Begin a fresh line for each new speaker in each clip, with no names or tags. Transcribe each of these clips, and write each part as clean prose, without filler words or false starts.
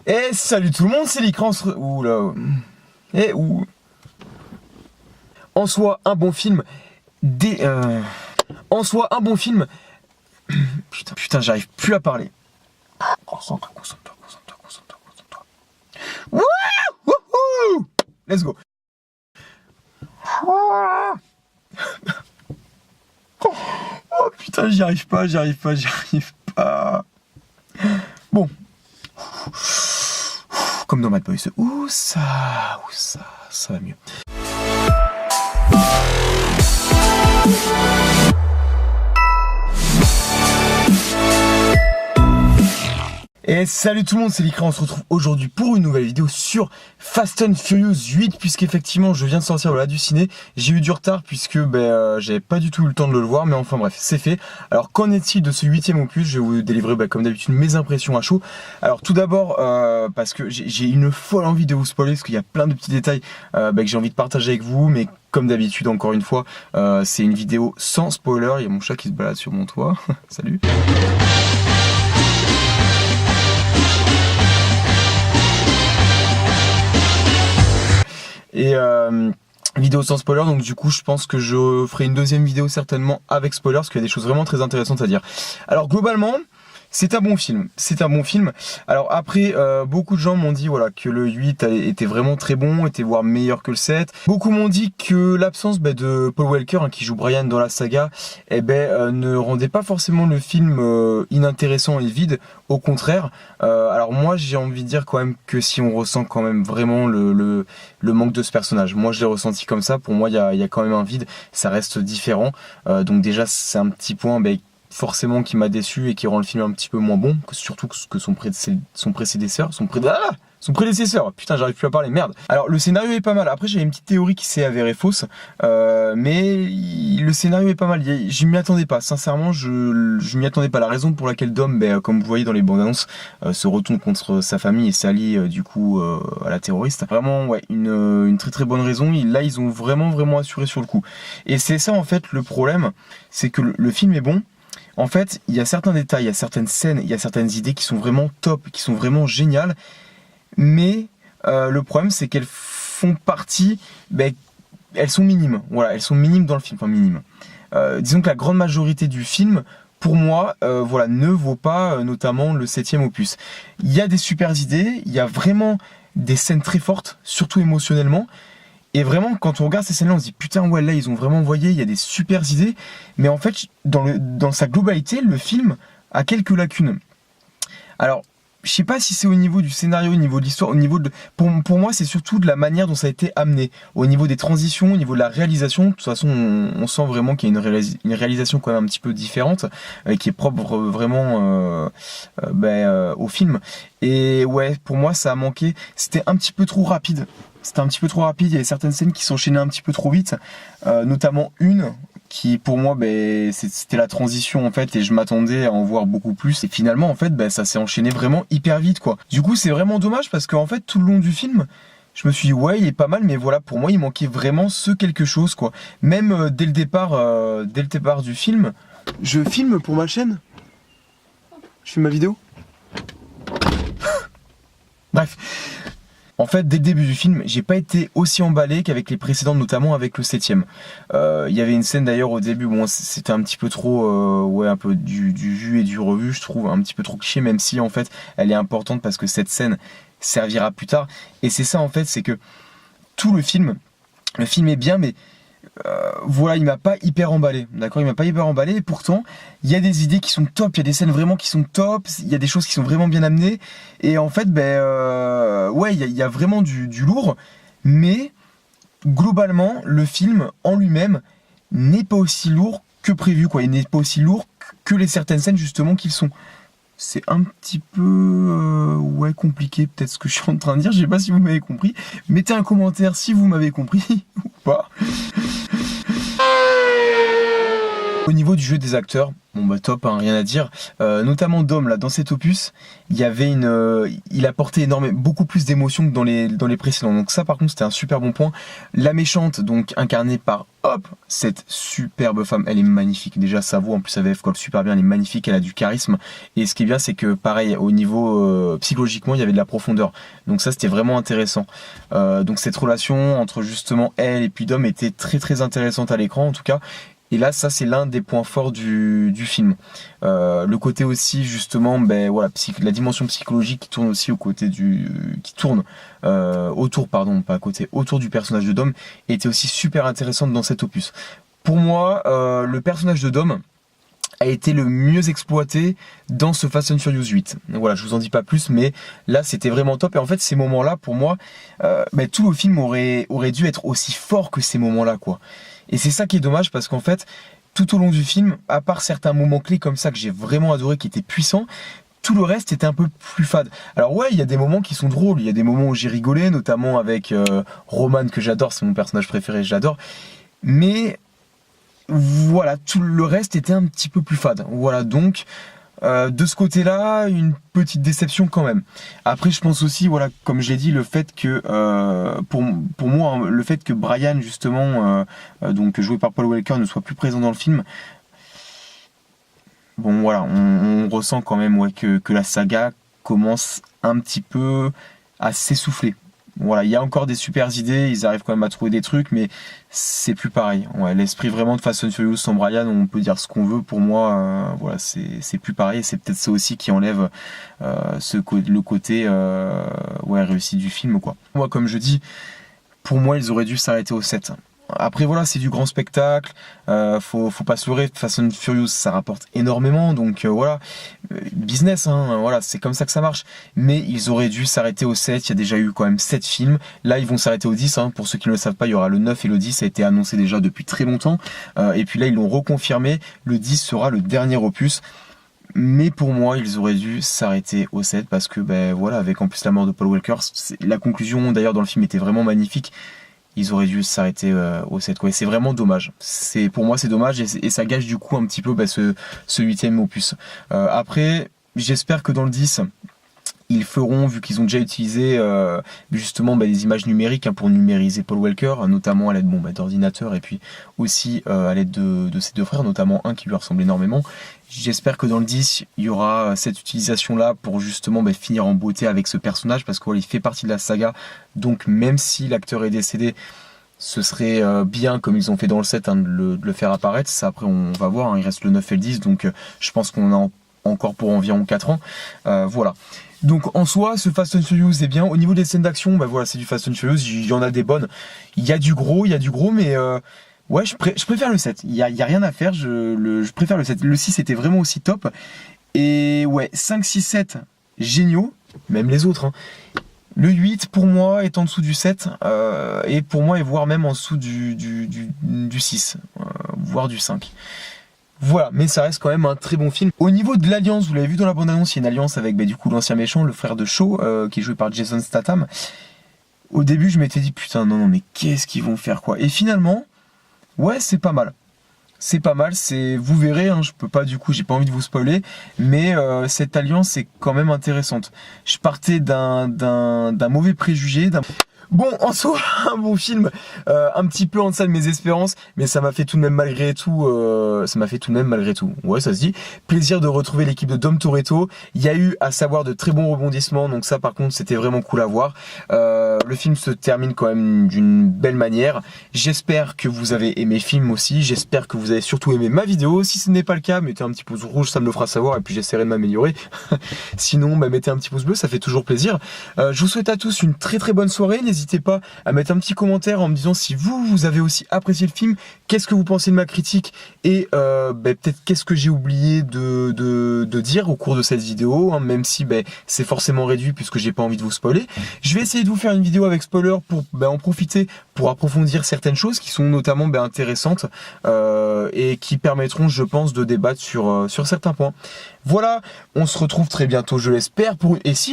Et salut tout le monde, c'est l'écran. Oula. Et où en soi, un bon film. En soi, un bon film. Putain, j'arrive plus à parler. Concentre-toi. Wouhou. Let's go. Oh putain, j'y arrive pas. Bon. Comme dans Mad Boys. Où ça va mieux. Et salut tout le monde, c'est Likra, on se retrouve aujourd'hui pour une nouvelle vidéo sur Fast and Furious 8, puisqu'effectivement je viens de sortir du ciné. J'ai eu du retard puisque j'avais pas du tout eu le temps de le voir, mais enfin bref, c'est fait. Alors qu'en est-il de ce 8ème opus? Je vais vous délivrer comme d'habitude mes impressions à chaud. Alors tout d'abord, parce que j'ai une folle envie de vous spoiler, parce qu'il y a plein de petits détails que j'ai envie de partager avec vous, mais comme d'habitude, encore une fois, c'est une vidéo sans spoiler. Il y a mon chat qui se balade sur mon toit. Salut. Et vidéo sans spoiler, donc du coup je pense que je ferai une deuxième vidéo certainement avec spoiler, parce qu'il y a des choses vraiment très intéressantes à dire. Alors globalement, c'est un bon film, Alors après, beaucoup de gens m'ont dit que le 8 était vraiment très bon, était voire meilleur que le 7. Beaucoup m'ont dit que l'absence de Paul Walker, qui joue Brian dans la saga, ne rendait pas forcément le film inintéressant et vide, au contraire. Alors moi j'ai envie de dire quand même que si on ressent quand même vraiment le manque de ce personnage, moi je l'ai ressenti comme ça, pour moi il y a quand même un vide, ça reste différent. Donc déjà c'est un petit point forcément qui m'a déçu et qui rend le film un petit peu moins bon, surtout que son prédécesseur, putain j'arrive plus à parler, merde. Alors le scénario est pas mal, après j'ai une petite théorie qui s'est avérée fausse, mais le scénario est pas mal, je m'y attendais pas, sincèrement je m'y attendais pas. La raison pour laquelle Dom, comme vous voyez dans les bandes annonces, se retourne contre sa famille et s'allie du coup à la terroriste, vraiment une très très bonne raison. Là ils ont vraiment assuré sur le coup, et c'est ça en fait le problème, c'est que le film est bon. En fait, il y a certains détails, il y a certaines scènes, il y a certaines idées qui sont vraiment top, qui sont vraiment géniales, mais le problème c'est qu'elles font partie, elles sont minimes, elles sont minimes dans le film, enfin minimes. Disons que la grande majorité du film, pour moi, ne vaut pas notamment le 7ème opus. Il y a des super idées, il y a vraiment des scènes très fortes, surtout émotionnellement. Et vraiment, quand on regarde ces scènes-là, on se dit putain, là, ils ont vraiment envoyé, il y a des super idées. Mais en fait, dans sa globalité, le film a quelques lacunes. Alors, je sais pas si c'est au niveau du scénario, au niveau de l'histoire, au niveau de... Pour moi, c'est surtout de la manière dont ça a été amené. Au niveau des transitions, au niveau de la réalisation, de toute façon, on sent vraiment qu'il y a une réalisation quand même un petit peu différente, qui est propre vraiment au film. Et pour moi, ça a manqué. C'était un petit peu trop rapide. Il y avait certaines scènes qui s'enchaînaient un petit peu trop vite, notamment une qui pour moi c'était la transition en fait, et je m'attendais à en voir beaucoup plus, et finalement en fait ça s'est enchaîné vraiment hyper vite quoi. Du coup c'est vraiment dommage, parce qu'en fait tout le long du film je me suis dit il est pas mal, mais pour moi il manquait vraiment ce quelque chose quoi. Même dès le départ du film, je filme pour ma chaîne, je filme ma vidéo. Bref. En fait, dès le début du film, j'ai pas été aussi emballé qu'avec les précédents, notamment avec le 7ème. Il y avait une scène d'ailleurs au début, c'était un petit peu trop, un peu du vu et du revu, je trouve, un petit peu trop cliché, même si en fait, elle est importante parce que cette scène servira plus tard. Et c'est ça en fait, c'est que tout le film est bien, mais il m'a pas hyper emballé, d'accord, et pourtant il y a des idées qui sont top, il y a des scènes vraiment qui sont top, il y a des choses qui sont vraiment bien amenées, et en fait il y a vraiment du lourd, mais globalement le film en lui-même n'est pas aussi lourd que prévu quoi, il n'est pas aussi lourd que les certaines scènes justement qu'ils sont. C'est un petit peu compliqué peut-être ce que je suis en train de dire, je sais pas si vous m'avez compris, mettez un commentaire si vous m'avez compris ou pas. Au niveau du jeu des acteurs, bon bah top, hein, rien à dire. Notamment Dom là dans cet opus, il y avait il apportait beaucoup plus d'émotions que dans les précédents. Donc ça par contre c'était un super bon point. La méchante donc incarnée par cette superbe femme, elle est magnifique. Déjà sa voix en plus AVF colle super bien, elle est magnifique, elle a du charisme. Et ce qui est bien c'est que pareil au niveau psychologiquement il y avait de la profondeur. Donc ça c'était vraiment intéressant. Donc cette relation entre justement elle et puis Dom était très très intéressante à l'écran en tout cas. Et là, ça c'est l'un des points forts du film. Le côté aussi justement, ben voilà, la dimension psychologique qui tourne aussi autour, pardon, pas à côté, autour du personnage de Dom, était aussi super intéressante dans cet opus. Pour moi, le personnage de Dom a été le mieux exploité dans ce Fast and Furious 8. Voilà, je vous en dis pas plus, mais là c'était vraiment top. Et en fait, ces moments-là, pour moi, ben, tout le film aurait dû être aussi fort que ces moments-là, quoi. Et c'est ça qui est dommage parce qu'en fait, tout au long du film, à part certains moments clés comme ça que j'ai vraiment adoré, qui étaient puissants, tout le reste était un peu plus fade. Alors ouais, il y a des moments qui sont drôles, il y a des moments où j'ai rigolé, notamment avec Roman que j'adore, c'est mon personnage préféré, j'adore. Mais voilà, tout le reste était un petit peu plus fade. Voilà, donc de ce côté-là, une petite déception quand même. Après, je pense aussi, voilà, comme je l'ai dit, le fait que, pour moi, hein, le fait que Brian, justement, donc joué par Paul Walker, ne soit plus présent dans le film, bon, voilà, on ressent quand même ouais, que la saga commence un petit peu à s'essouffler. Voilà, il y a encore des super idées, ils arrivent quand même à trouver des trucs, mais c'est plus pareil. Ouais, l'esprit vraiment de Fast and Furious sans Brian, on peut dire ce qu'on veut. Pour moi, voilà, c'est plus pareil. Et c'est peut-être ça aussi qui enlève le côté ouais, réussi du film, quoi. Moi, comme je dis, pour moi, ils auraient dû s'arrêter au 7. Après voilà, c'est du grand spectacle, faut pas se leurrer, Fast and Furious ça rapporte énormément, donc voilà, business, hein, voilà, c'est comme ça que ça marche. Mais ils auraient dû s'arrêter au 7, il y a déjà eu quand même 7 films, là ils vont s'arrêter au 10, hein. Pour ceux qui ne le savent pas, il y aura le 9 et le 10, ça a été annoncé déjà depuis très longtemps, et puis là ils l'ont reconfirmé, le 10 sera le dernier opus. Mais pour moi, ils auraient dû s'arrêter au 7 parce que, ben voilà, avec en plus la mort de Paul Walker, la conclusion d'ailleurs dans le film était vraiment magnifique. Ils auraient dû s'arrêter au 7, quoi. Et c'est vraiment dommage. Pour moi, c'est dommage et ça gâche du coup un petit peu ce 8ème opus. Après, j'espère que dans le 10, ils feront, vu qu'ils ont déjà utilisé justement des images numériques pour numériser Paul Walker, notamment à l'aide d'ordinateurs et puis aussi à l'aide de ses deux frères, notamment un qui lui ressemble énormément. J'espère que dans le 10, il y aura cette utilisation-là pour justement finir en beauté avec ce personnage parce qu'il fait partie de la saga. Donc même si l'acteur est décédé, ce serait bien, comme ils ont fait dans le 7, de le faire apparaître. Ça, après, on va voir, hein, il reste le 9 et le 10, donc je pense qu'on a encore pour environ 4 ans. Voilà. Donc en soi, ce Fast and Furious est bien. Au niveau des scènes d'action, voilà, c'est du Fast and Furious, il y en a des bonnes. Il y a du gros, mais... ouais, je préfère le 7. Il y a rien à faire, je préfère le 7. Le 6 était vraiment aussi top. Et ouais, 5, 6, 7, géniaux. Même les autres. Hein. Le 8, pour moi, est en dessous du 7. Et pour moi, voire même en dessous du 6. Voire du 5. Voilà, mais ça reste quand même un très bon film. Au niveau de l'alliance, vous l'avez vu dans la bande-annonce, il y a une alliance avec du coup l'ancien méchant, le frère de Shaw, qui est joué par Jason Statham. Au début, je m'étais dit, putain, non, mais qu'est-ce qu'ils vont faire, quoi. Et finalement... ouais, c'est pas mal. C'est pas mal, vous verrez, hein, je peux pas du coup, j'ai pas envie de vous spoiler, mais cette alliance est quand même intéressante. Je partais d'un mauvais préjugé, Bon, en soi, un bon film, un petit peu en deçà de mes espérances, mais ça m'a fait tout de même malgré tout, ouais, ça se dit, plaisir de retrouver l'équipe de Dom Toretto. Il y a eu, à savoir, de très bons rebondissements, donc ça, par contre, c'était vraiment cool à voir. Le film se termine quand même d'une belle manière. J'espère que vous avez aimé le film aussi, j'espère que vous avez surtout aimé ma vidéo. Si ce n'est pas le cas, mettez un petit pouce rouge, ça me le fera savoir, et puis j'essaierai de m'améliorer. Sinon, mettez un petit pouce bleu, ça fait toujours plaisir. Je vous souhaite à tous une très très bonne soirée. N'hésitez pas à mettre un petit commentaire en me disant si vous avez aussi apprécié le film, qu'est-ce que vous pensez de ma critique et peut-être qu'est-ce que j'ai oublié de dire au cours de cette vidéo, hein, même si c'est forcément réduit puisque j'ai pas envie de vous spoiler. Je vais essayer de vous faire une vidéo avec spoiler pour en profiter pour approfondir certaines choses qui sont notamment intéressantes et qui permettront, je pense, de débattre sur certains points. Voilà, on se retrouve très bientôt, je l'espère,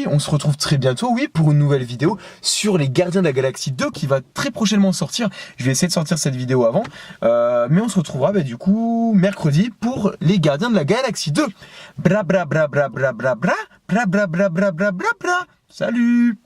on se retrouve très bientôt, oui, pour une nouvelle vidéo sur les gardiens Gardiens de la Galaxie 2 qui va très prochainement sortir. Je vais essayer de sortir cette vidéo avant. Mais on se retrouvera du coup mercredi pour les Gardiens de la Galaxie 2. Bra bra bra bra bra bra bra bra bra bra bra bra bra bra. Salut.